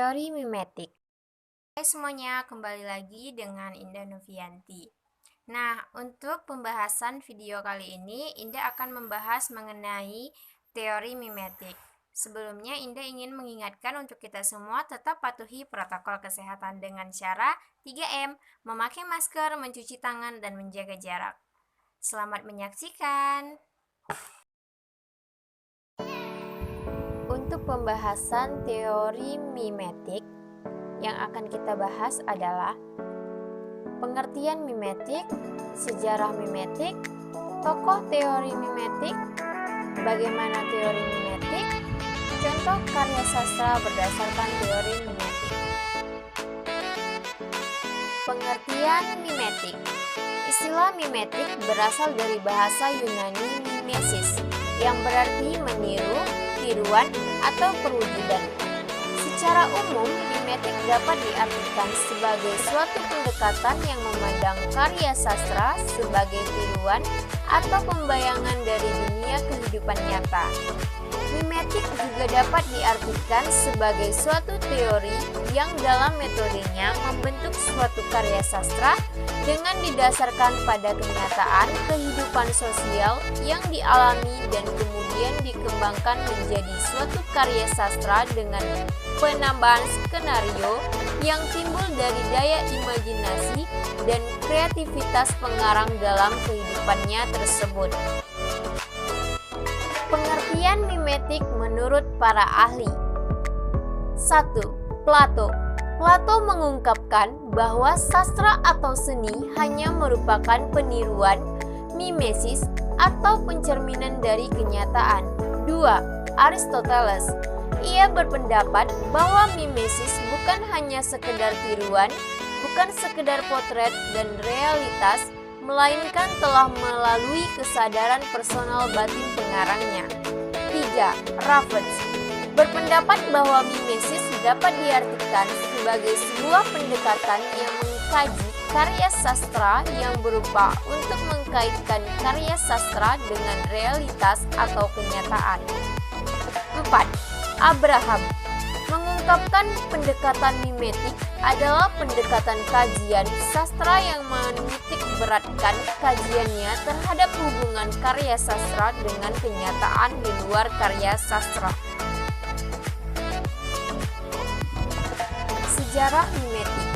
Teori mimetik. Hai semuanya, kembali lagi dengan Indah Novianti. Nah, untuk pembahasan video kali ini, Indah akan membahas mengenai teori mimetik. Sebelumnya, Indah ingin mengingatkan untuk kita semua tetap patuhi protokol kesehatan dengan cara 3M, memakai masker, mencuci tangan, dan menjaga jarak. Selamat menyaksikan. Untuk pembahasan teori mimetik, yang akan kita bahas adalah pengertian mimetik, sejarah mimetik, tokoh teori mimetik, bagaimana teori mimetik, contoh karya sastra berdasarkan teori mimetik. Pengertian mimetik. Istilah mimetik berasal dari bahasa Yunani mimesis, yang berarti meniru, tiruan, atau perwujudan. Secara umum, mimetik dapat diartikan sebagai suatu pendekatan yang memandang karya sastra sebagai tiruan atau pembayangan dari dunia kehidupan nyata. Mimetik juga dapat diartikan sebagai suatu teori yang dalam metodenya membentuk suatu karya sastra dengan didasarkan pada kenyataan kehidupan sosial yang dialami dan kemudian dikembangkan menjadi suatu karya sastra dengan penambahan skenario yang timbul dari daya imajinasi dan kreativitas pengarang dalam kehidupannya tersebut. Pengertian mimetik menurut para ahli. 1. Plato. Plato mengungkapkan bahwa sastra atau seni hanya merupakan peniruan, mimesis, atau pencerminan dari kenyataan. 2. Aristoteles. Ia berpendapat bahwa mimesis bukan hanya sekedar tiruan, bukan sekedar potret dan realitas, melainkan telah melalui kesadaran personal batin pengarangnya. 3. Raffles berpendapat bahwa mimesis dapat diartikan sebagai sebuah pendekatan yang mengkaji karya sastra yang berupa untuk mengkaitkan karya sastra dengan realitas atau kenyataan. 4. Abraham mengungkapkan pendekatan mimetik adalah pendekatan kajian sastra yang menitik beratkan kajiannya terhadap hubungan karya sastra dengan kenyataan di luar karya sastra. Sejarah mimetik.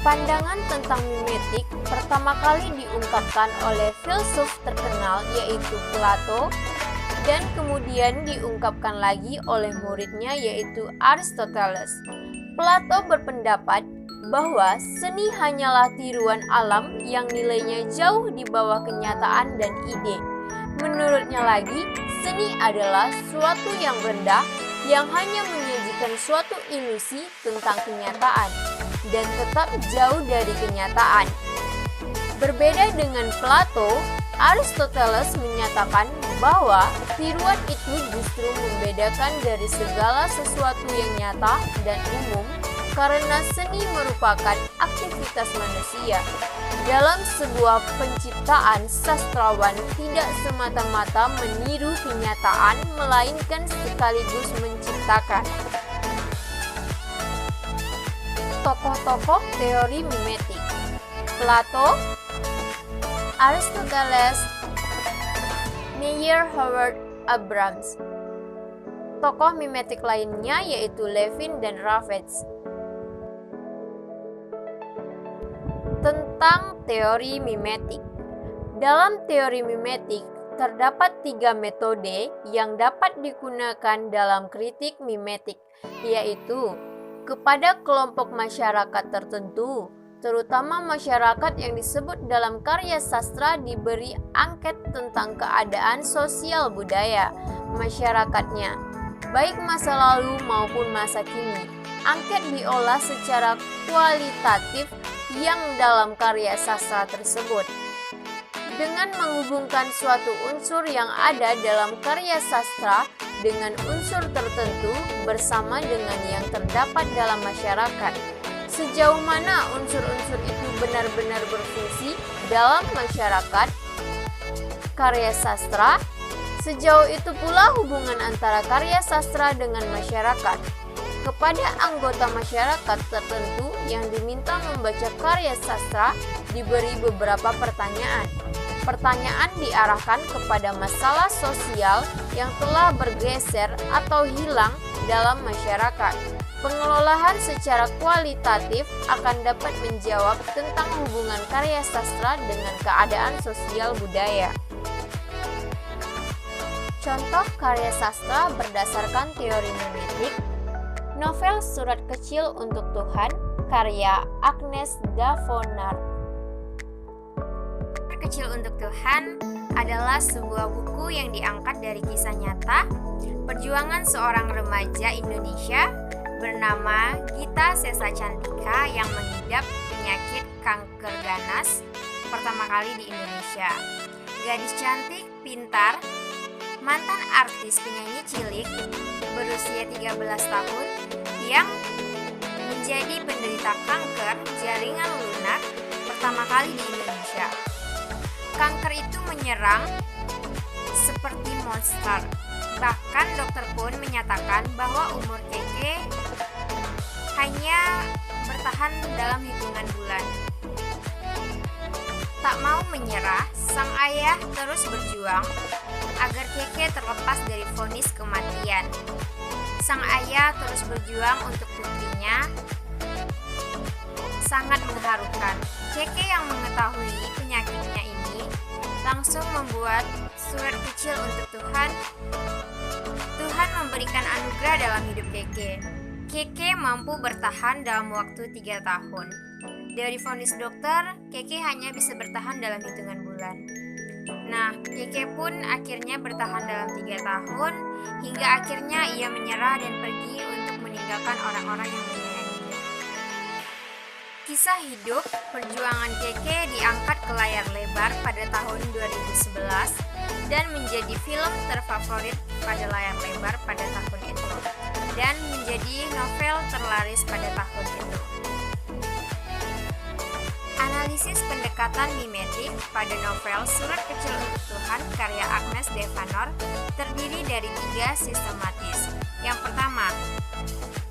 Pandangan tentang mimetik pertama kali diungkapkan oleh filsuf terkenal yaitu Plato, dan kemudian diungkapkan lagi oleh muridnya yaitu Aristoteles. Plato berpendapat bahwa seni hanyalah tiruan alam yang nilainya jauh di bawah kenyataan dan ide. Menurutnya lagi, seni adalah suatu yang rendah yang hanya menyajikan suatu ilusi tentang kenyataan dan tetap jauh dari kenyataan. Berbeda dengan Plato, Aristoteles menyatakan bahwa tiruan itu justru membedakan dari segala sesuatu yang nyata dan umum karena seni merupakan aktivitas manusia. Dalam sebuah penciptaan, sastrawan tidak semata-mata meniru kenyataan melainkan sekaligus menciptakan. Tokoh-tokoh teori mimetik. Plato, Aristoteles, Meyer Howard Abrams. Tokoh mimetik lainnya yaitu Levin dan Raffles. Tentang teori mimetik. Dalam teori mimetik, terdapat 3 metode yang dapat digunakan dalam kritik mimetik, yaitu kepada kelompok masyarakat tertentu, terutama masyarakat yang disebut dalam karya sastra diberi angket tentang keadaan sosial budaya masyarakatnya, baik masa lalu maupun masa kini. Angket diolah secara kualitatif yang dalam karya sastra tersebut, dengan menghubungkan suatu unsur yang ada dalam karya sastra dengan unsur tertentu bersama dengan yang terdapat dalam masyarakat. Sejauh mana unsur-unsur itu benar-benar berfungsi dalam masyarakat karya sastra, sejauh itu pula hubungan antara karya sastra dengan masyarakat. Kepada anggota masyarakat tertentu yang diminta membaca karya sastra diberi beberapa pertanyaan. Pertanyaan diarahkan kepada masalah sosial yang telah bergeser atau hilang dalam masyarakat. Pengelolaan secara kualitatif akan dapat menjawab tentang hubungan karya sastra dengan keadaan sosial budaya. Contoh karya sastra berdasarkan teori mimetik: novel Surat Kecil untuk Tuhan karya Agnes Davonard. Surat Kecil untuk Tuhan adalah sebuah buku yang diangkat dari kisah nyata perjuangan seorang remaja Indonesia bernama Gita Sesa Cantika yang mengidap penyakit kanker ganas pertama kali di Indonesia. Gadis cantik, pintar, mantan artis penyanyi cilik berusia 13 tahun yang menjadi penderita kanker jaringan lunak pertama kali di Indonesia. Kanker itu menyerang seperti monster. Bahkan dokter pun menyatakan bahwa umur Keke hanya bertahan dalam hitungan bulan. Tak mau menyerah, sang ayah terus berjuang agar Keke terlepas dari vonis kematian. Sang ayah terus berjuang untuk putrinya. Sangat mengharukan. Keke yang mengetahui penyakitnya ini langsung membuat surat kecil untuk Tuhan. Tuhan memberikan anugerah dalam hidup Keke. Keke mampu bertahan dalam waktu 3 tahun. Dari vonis dokter, Keke hanya bisa bertahan dalam hitungan bulan. Nah, Keke pun akhirnya bertahan dalam 3 tahun, hingga akhirnya ia menyerah dan pergi untuk meninggalkan orang-orang yang menyayanginya. Kisah hidup perjuangan Keke diangkat ke layar lebar pada tahun 2011 dan menjadi film terfavorit pada layar lebar pada tahun itu, dan menjadi novel terlaris pada tahun itu. Analisis pendekatan mimetik pada novel Surat Kecil untuk Tuhan karya Agnes Davonard terdiri dari 3 sistematis. Yang pertama,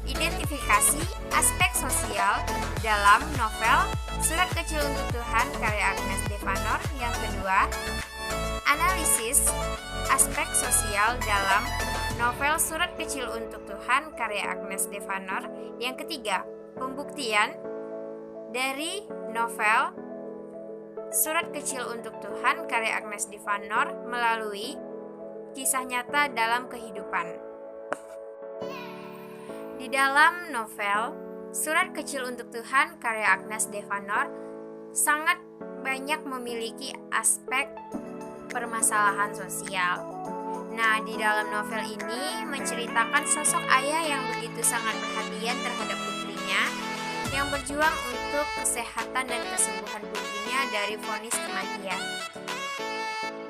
identifikasi aspek sosial dalam novel Surat Kecil untuk Tuhan karya Agnes Davonard. Yang kedua, analisis aspek sosial dalam novel Surat Kecil untuk Tuhan karya Agnes Davonard. Yang ketiga, pembuktian dari novel Surat Kecil untuk Tuhan karya Agnes Davonard melalui kisah nyata dalam kehidupan. Di dalam novel Surat Kecil untuk Tuhan karya Agnes Davonard sangat banyak memiliki aspek permasalahan sosial. Nah, di dalam novel ini menceritakan sosok ayah yang begitu sangat perhatian terhadap putrinya, yang berjuang untuk kesehatan dan kesembuhan putrinya dari vonis kematian.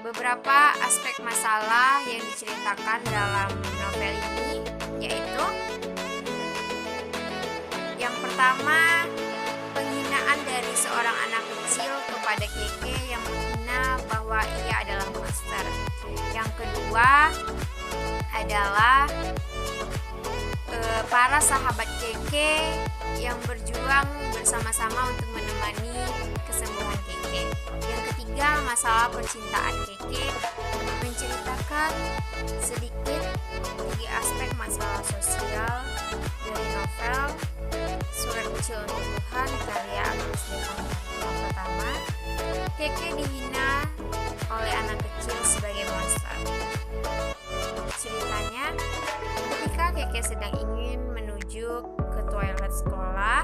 Beberapa aspek masalah yang diceritakan dalam novel ini yaitu: yang pertama, penghinaan dari seorang anak kecil kepada Keke yang menghina bahwa ia adalah monster. Yang kedua adalah para sahabat Keke yang berjuang bersama-sama untuk menemani kesembuhan Keke. Yang ketiga, masalah percintaan Keke, menceritakan sedikit 3 aspek masalah sosial dari novel Surat Kecil untuk Tuhan karya Agnes Davonard. Yang pertama, Keke dihina oleh anak kecil sebagai monster. Ceritanya, ketika Keke sedang ingin menuju ke toilet sekolah,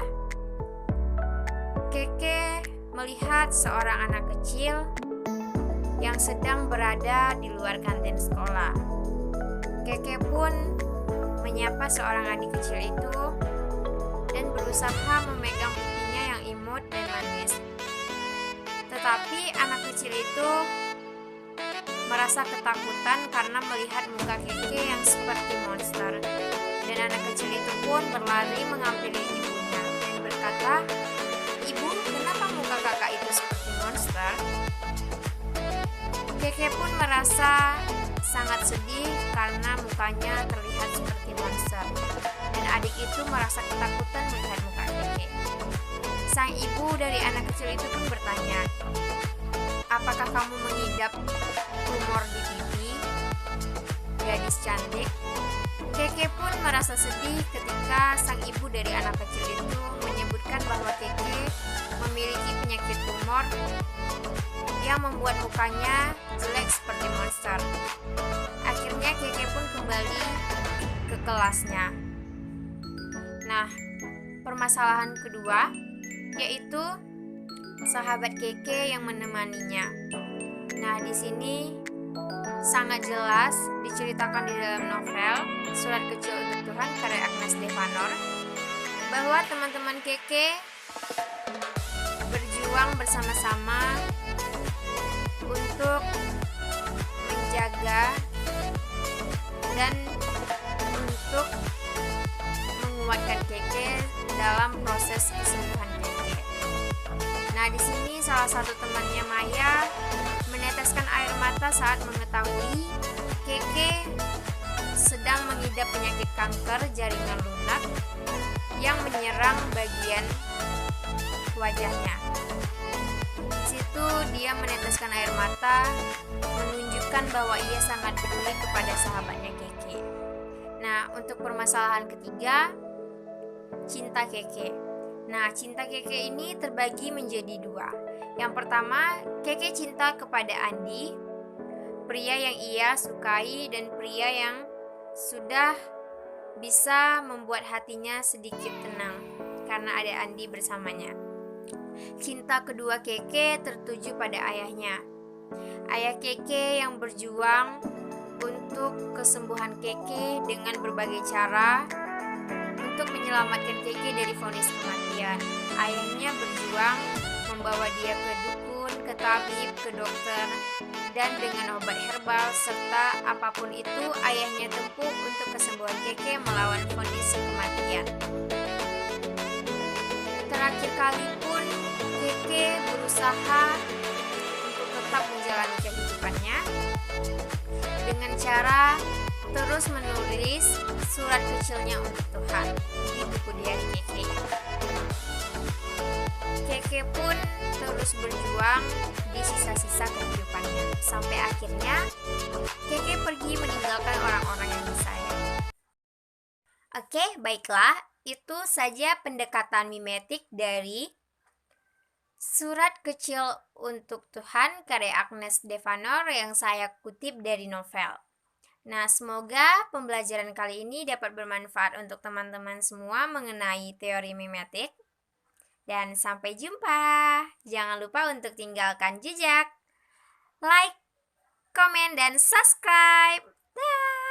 Keke melihat seorang anak kecil yang sedang berada di luar kantin sekolah. Keke pun menyapa seorang adik kecil itu dan berusaha memegang pipinya yang imut dan manis. Tetapi anak kecil itu merasa ketakutan karena melihat muka Keke yang seperti monster. Dan anak kecil itu pun berlari menghampiri ibunya dan berkata, "Ibu, kenapa muka kakak itu seperti monster?" Keke pun merasa sangat sedih karena mukanya terlihat seperti monster. Dan adik itu merasa ketakutan melihat muka Keke. Sang ibu dari anak kecil itu pun bertanya, "Apakah kamu mengidap tumor di pipi, gadis cantik?" Keke pun merasa sedih ketika sang ibu dari anak kecil itu menyebutkan bahwa Keke memiliki penyakit tumor yang membuat mukanya jelek seperti monster. Akhirnya Keke pun kembali ke kelasnya. Nah, permasalahan kedua yaitu sahabat Keke yang menemaninya. Nah, di sini sangat jelas diceritakan di dalam novel Surat Kecil untuk Tuhan karya Agnes Devanor bahwa teman-teman Keke berjuang bersama-sama untuk menjaga dan untuk menguatkan Keke dalam proses kesembuhan Keke. Nah, di sini salah satu temannya Maya meneteskan air mata saat mengetahui Keke sedang mengidap penyakit kanker jaringan lunak yang menyerang bagian wajahnya. Di situ dia meneteskan air mata, menunjukkan bahwa ia sangat peduli kepada sahabatnya Keke. Nah, untuk permasalahan ketiga, cinta Keke. Nah, cinta Keke ini terbagi menjadi dua. Yang pertama, Keke cinta kepada Andi, pria yang ia sukai dan pria yang sudah bisa membuat hatinya sedikit tenang karena ada Andi bersamanya. Cinta kedua Keke tertuju pada ayahnya. Ayah Keke yang berjuang untuk kesembuhan Keke dengan berbagai cara untuk menyelamatkan Keke dari vonis kematian. Ayahnya berjuang membawa dia ke dukun, ke tabib, ke dokter, dan dengan obat herbal serta apapun itu ayahnya tempuh untuk kesembuhan Keke melawan vonis kematian. Terakhir kali pun Keke berusaha untuk tetap menjalani kehidupannya dengan cara terus menulis surat kecilnya untuk Tuhan di buku diari Keke. Keke pun terus berjuang di sisa-sisa kehidupannya sampai akhirnya Keke pergi meninggalkan orang-orang yang disayang. Oke, baiklah, itu saja pendekatan mimetik dari Surat Kecil untuk Tuhan karya Agnes Devanor yang saya kutip dari novel. Nah, semoga pembelajaran kali ini dapat bermanfaat untuk teman-teman semua mengenai teori mimetik. Dan sampai jumpa. Jangan lupa untuk tinggalkan jejak, like, komen, dan subscribe. Dah.